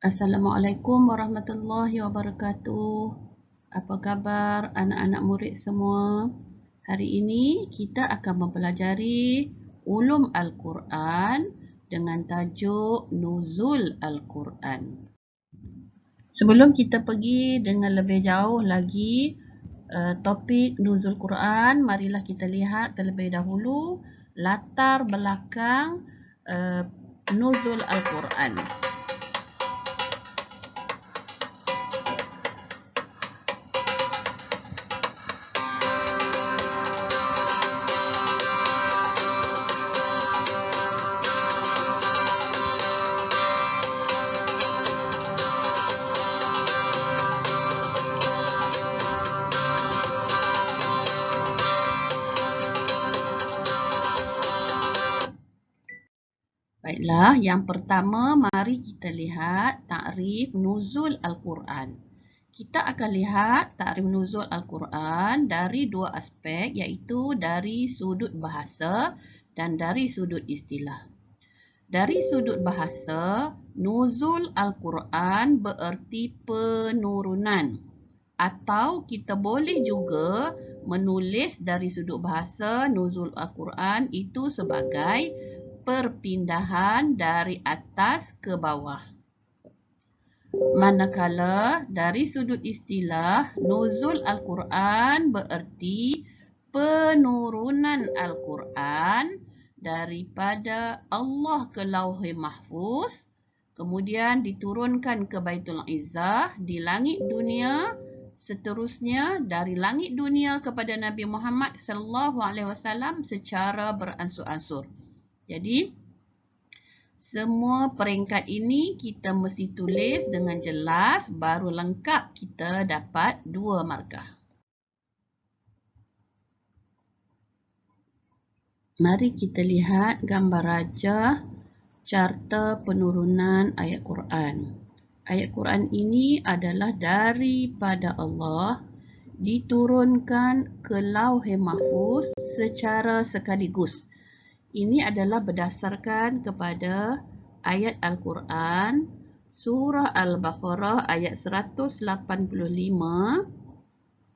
Assalamualaikum warahmatullahi wabarakatuh. Apa khabar anak-anak murid semua? Hari ini kita akan mempelajari ulum Al-Quran dengan tajuk Nuzul Al-Quran. Sebelum kita pergi dengan lebih jauh lagi topik Nuzul Quran, marilah kita lihat terlebih dahulu latar belakang Nuzul Al-Quran. Baiklah, yang pertama mari kita lihat takrif nuzul Al-Quran. Kita akan lihat takrif nuzul Al-Quran dari dua aspek, iaitu dari sudut bahasa dan dari sudut istilah. Dari sudut bahasa, nuzul Al-Quran bererti penurunan. Atau kita boleh juga menulis dari sudut bahasa nuzul Al-Quran itu sebagai perpindahan dari atas ke bawah. Manakala dari sudut istilah, nuzul Al-Quran bererti penurunan Al-Quran daripada Allah ke Lauhul Mahfuz, kemudian diturunkan ke Baitul Izzah di langit dunia, seterusnya dari langit dunia kepada Nabi Muhammad SAW secara beransur-ansur. Jadi, semua peringkat ini kita mesti tulis dengan jelas, baru lengkap kita dapat 2 markah. Mari kita lihat gambar rajah carta penurunan ayat Quran. Ayat Quran ini adalah daripada Allah diturunkan ke Lauhul Mahfuz secara sekaligus. Ini adalah berdasarkan kepada ayat Al-Quran Surah Al-Baqarah ayat 185.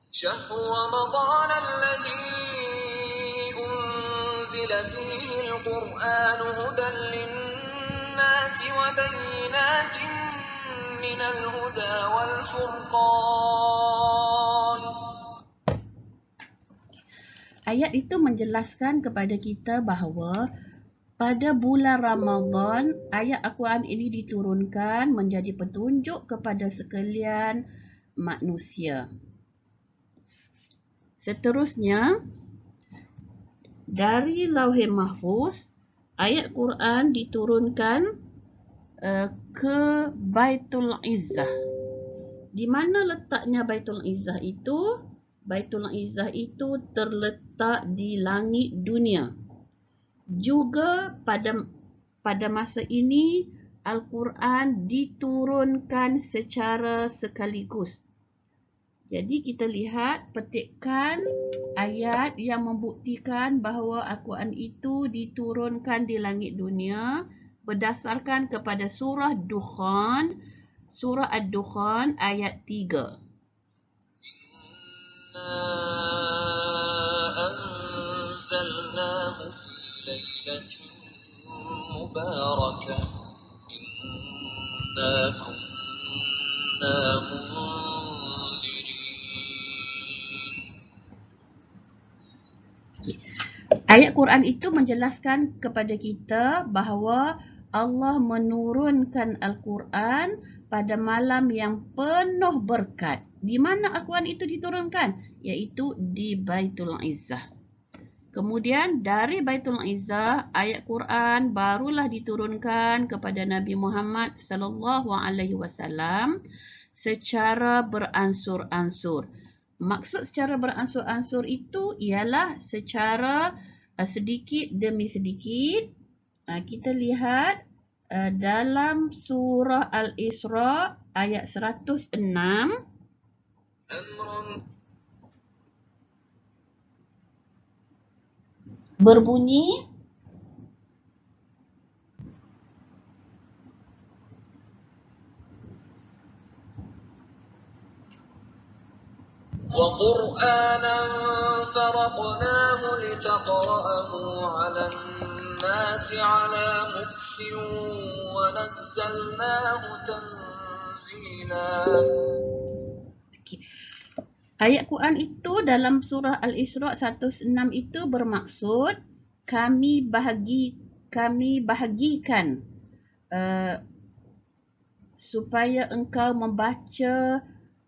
شهر رمضان الذي أنزل فيه القرآن هدى للناس وبينات من الهدى والفرقان. Ayat itu menjelaskan kepada kita bahawa pada bulan Ramadan, ayat Al-Quran ini diturunkan menjadi petunjuk kepada sekalian manusia. Seterusnya, dari Lauhul Mahfuz, ayat Quran diturunkan ke Baitul Izzah. Di mana letaknya Baitul Izzah itu? Baitul Izzah itu terletak di langit dunia. Juga pada masa ini Al-Quran diturunkan secara sekaligus. Jadi kita lihat petikan ayat yang membuktikan bahawa Al-Quran itu diturunkan di langit dunia berdasarkan kepada surah Dukhan, surah Ad-Dukhan ayat 3. أنزلناه في ليلة مباركة إنا كنا منذرين. Ayat Quran itu menjelaskan kepada kita bahawa Allah menurunkan Al-Quran pada malam yang penuh berkat. Di mana Al-Quran itu diturunkan? Iaitu di Baitul Izzah. Kemudian dari Baitul Izzah, ayat Quran barulah diturunkan kepada Nabi Muhammad SAW secara beransur-ansur. Maksud secara beransur-ansur itu ialah secara sedikit demi sedikit. Kita lihat dalam surah Al-Isra ayat 106 berbunyi, وقرآنا فرقناه لتقرأه على الناس على مكث ونزلناه تنزيلا. Ayat Quran itu dalam surah Al-Isra' 106 itu bermaksud kami bahagikan supaya engkau membaca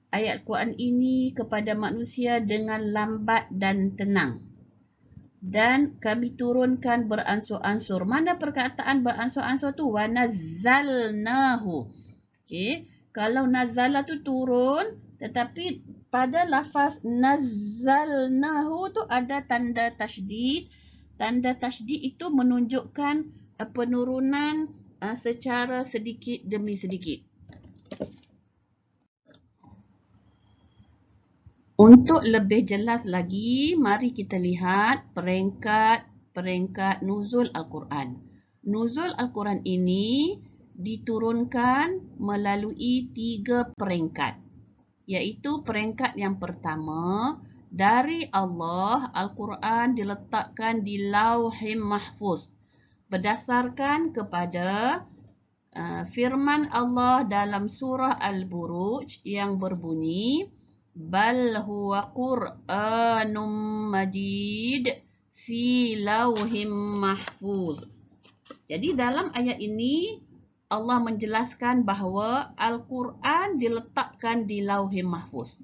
ayat Quran ini kepada manusia dengan lambat dan tenang. Dan kami turunkan beransur-ansur. Mana perkataan beransur-ansur tu? Wa nazzalnahu. Okey, kalau nazala tu turun, tetapi pada lafaz nazzalnahu tu ada tanda tasydid. Tanda tasydid itu menunjukkan penurunan secara sedikit demi sedikit. Untuk lebih jelas lagi, mari kita lihat peringkat nuzul Al-Quran. Nuzul Al-Quran ini diturunkan melalui 3 peringkat. Iaitu peringkat yang pertama, dari Allah, Al-Quran diletakkan di Lauhim Mahfuz berdasarkan kepada firman Allah dalam surah Al-Buruj yang berbunyi bal huwa Qur'anum Majid fi lauhim mahfuz. Jadi dalam ayat ini Allah menjelaskan bahawa Al-Quran diletakkan di Lauhim Mahfuz.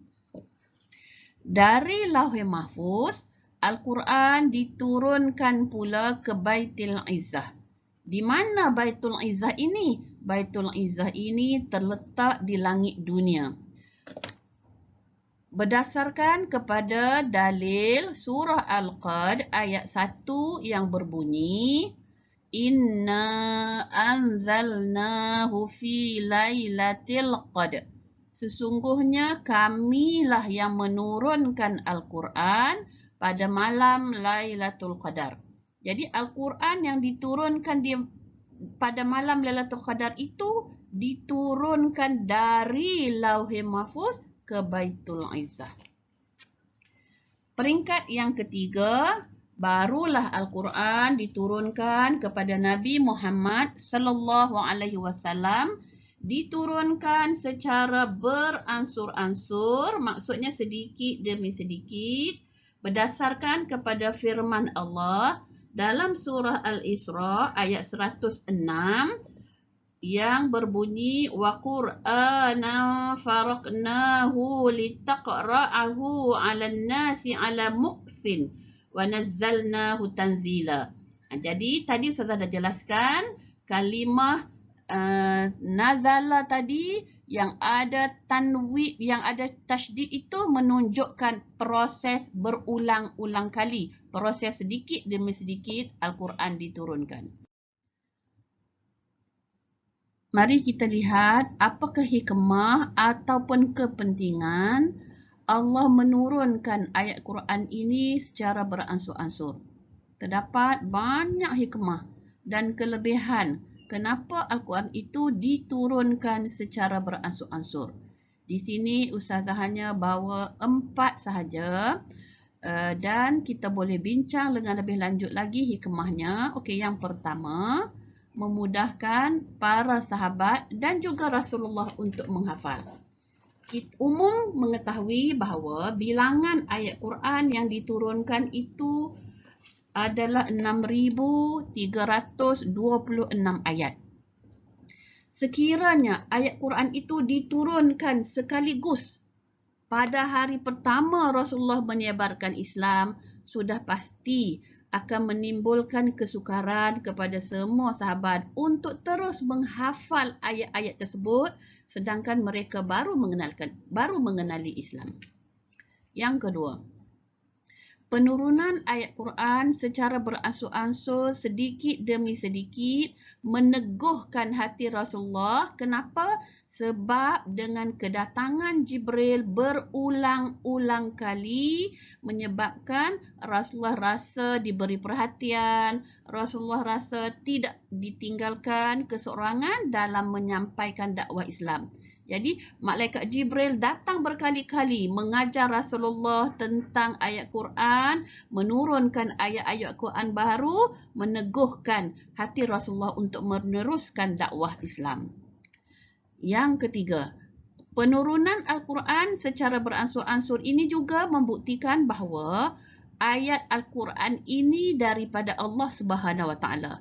Dari Lauhim Mahfuz, Al-Quran diturunkan pula ke Baitul Izzah. Di mana Baitul Izzah ini? Baitul Izzah ini terletak di langit dunia. Berdasarkan kepada dalil surah Al-Qad ayat 1 yang berbunyi Inna anzalnahu fi lailatul qadr. Sesungguhnya kamilah yang menurunkan Al-Quran pada malam Lailatul Qadar. Jadi Al-Quran yang diturunkan pada malam Lailatul Qadar itu diturunkan dari Lauhul Mahfuz ke Baitul Izzah. Peringkat yang ketiga, barulah Al-Quran diturunkan kepada Nabi Muhammad sallallahu alaihi wasallam, diturunkan secara beransur-ansur, maksudnya sedikit demi sedikit, berdasarkan kepada firman Allah dalam surah Al-Isra ayat 106 yang berbunyi wa Qur'anan faraqnahu litaqra'ahu 'alan nasi 'ala mukthin wa nazzalnahu tanzila. Jadi tadi Ustazah dah jelaskan kalimah nazala tadi yang ada tanwin, yang ada tasydid itu menunjukkan proses berulang-ulang kali, proses sedikit demi sedikit Al-Quran diturunkan. Mari kita lihat apakah hikmah ataupun kepentingan Allah menurunkan ayat Quran ini secara beransur-ansur. Terdapat banyak hikmah dan kelebihan kenapa Al-Quran itu diturunkan secara beransur-ansur. Di sini Ustazah hanya bawa 4 sahaja dan kita boleh bincang dengan lebih lanjut lagi hikmahnya. Okey, yang pertama, memudahkan para sahabat dan juga Rasulullah untuk menghafal. Kita umum mengetahui bahawa bilangan ayat Quran yang diturunkan itu adalah 6,326 ayat. Sekiranya ayat Quran itu diturunkan sekaligus pada hari pertama Rasulullah menyebarkan Islam, sudah pasti akan menimbulkan kesukaran kepada semua sahabat untuk terus menghafal ayat-ayat tersebut sedangkan mereka baru mengenali Islam. Yang kedua, penurunan ayat Quran secara beransur-ansur sedikit demi sedikit meneguhkan hati Rasulullah. Kenapa? Sebab dengan kedatangan Jibril berulang-ulang kali menyebabkan Rasulullah rasa diberi perhatian, Rasulullah rasa tidak ditinggalkan keseorangan dalam menyampaikan dakwah Islam. Jadi malaikat Jibril datang berkali-kali mengajar Rasulullah tentang ayat Quran, menurunkan ayat-ayat Quran baru, meneguhkan hati Rasulullah untuk meneruskan dakwah Islam. Yang ketiga, penurunan Al-Quran secara beransur-ansur ini juga membuktikan bahawa ayat Al-Quran ini daripada Allah Subhanahu Wa Taala.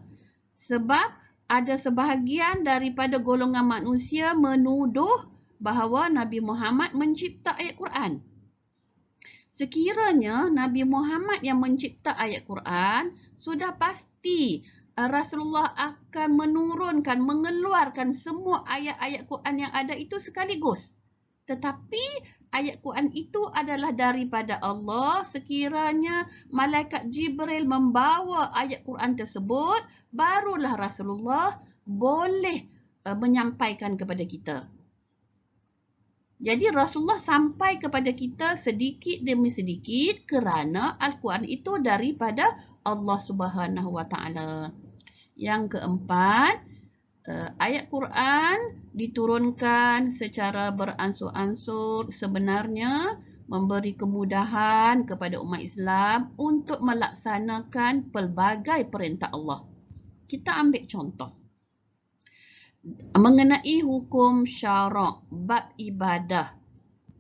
Sebab ada sebahagian daripada golongan manusia menuduh bahawa Nabi Muhammad mencipta ayat Quran. Sekiranya Nabi Muhammad yang mencipta ayat Quran, sudah pasti Rasulullah akan menurunkan, mengeluarkan semua ayat-ayat Quran yang ada itu sekaligus. Tetapi ayat Quran itu adalah daripada Allah. Sekiranya malaikat Jibril membawa ayat Quran tersebut, barulah Rasulullah boleh menyampaikan kepada kita. Jadi Rasulullah sampai kepada kita sedikit demi sedikit kerana Al-Quran itu daripada Allah Subhanahu Wa Taala. Yang keempat, ayat Quran diturunkan secara beransur-ansur sebenarnya memberi kemudahan kepada umat Islam untuk melaksanakan pelbagai perintah Allah. Kita ambil contoh. Mengenai hukum syarak, bab ibadah.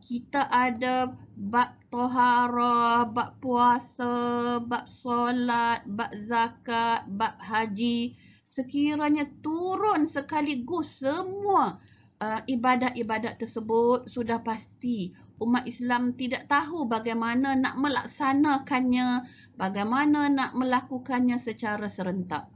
Kita ada bab toharah, bab puasa, bab solat, bab zakat, bab haji. Sekiranya turun sekaligus semua ibadat-ibadat tersebut, sudah pasti umat Islam tidak tahu bagaimana nak melaksanakannya, bagaimana nak melakukannya secara serentak.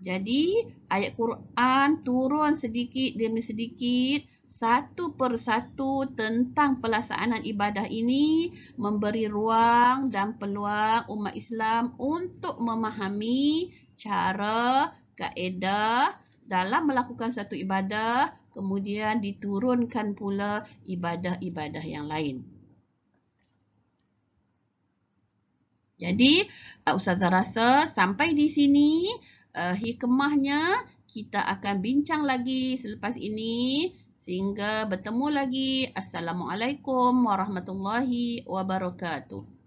Jadi ayat Quran turun sedikit demi sedikit, satu persatu tentang pelaksanaan ibadah ini, memberi ruang dan peluang umat Islam untuk memahami cara, kaedah dalam melakukan satu ibadah, kemudian diturunkan pula ibadah-ibadah yang lain. Jadi, Ustazah rasa sampai di sini hikmahnya kita akan bincang lagi selepas ini. Sehingga bertemu lagi. Assalamualaikum warahmatullahi wabarakatuh.